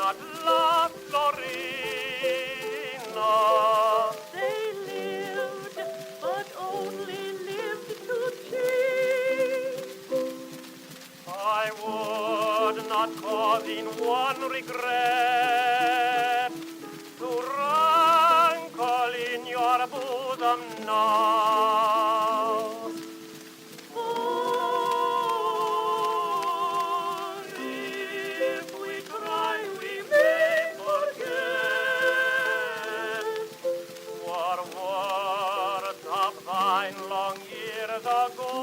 not love Florina. They lived, but only lived to cheat. I would not cause in one regret to rankle in your bosom now. For if we try, we may forget what words of thine long years ago.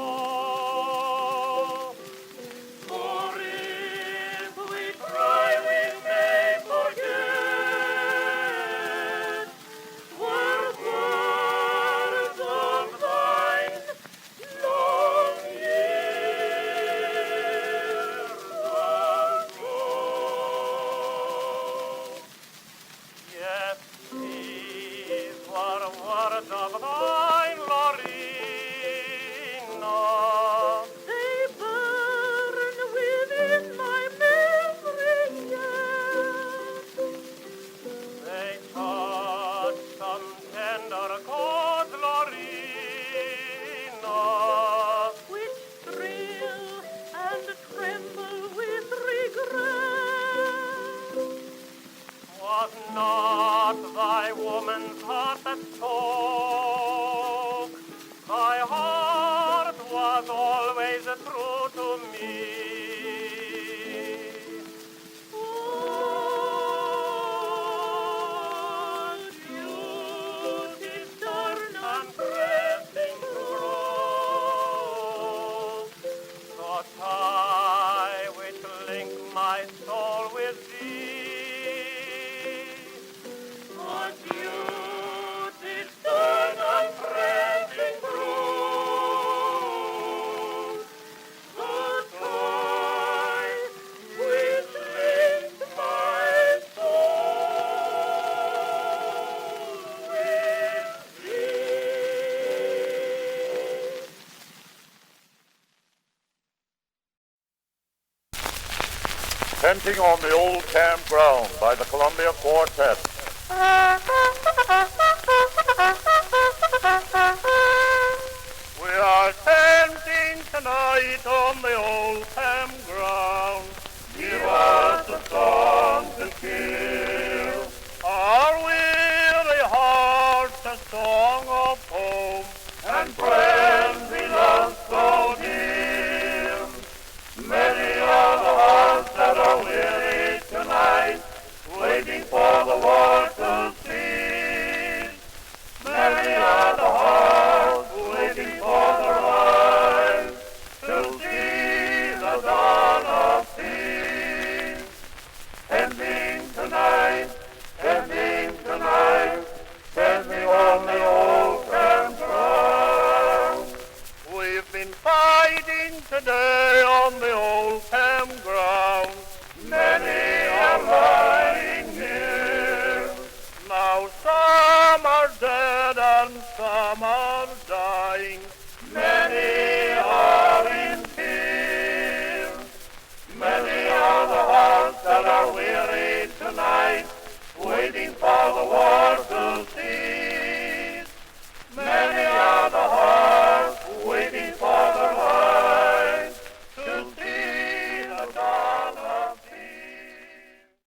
For if we try, we may forget what words of thine long years ago. Yes, these were words of thine, Lorena. They burn within my memory yet. They touch some tender chord, Lorena. Which thrill and tremble with regret. Was not thy woman's heart that spoke? Thy heart was always true to me. What beauty stern and pressing through the tie which link my soul with thee. What beauty stern and pressing through the tie which linked my soul with thee. Tenting on the old campground by the Columbia Quartet. We are tenting tonight on the old campground. Give us a song to kill. Our weary hearts a song of home and friends we love so dear. Many are the hearts that are weary tonight, waiting for the war to cease. Many are the hearts waiting for the rise to see the dawn of peace. Ending tonight, ending tonight, ending on the old campground. We've been fighting today on the old campground. Many are lying here. Now some are dead and some are dying. Many are in tears. Many are the hearts that are weary tonight, waiting for the war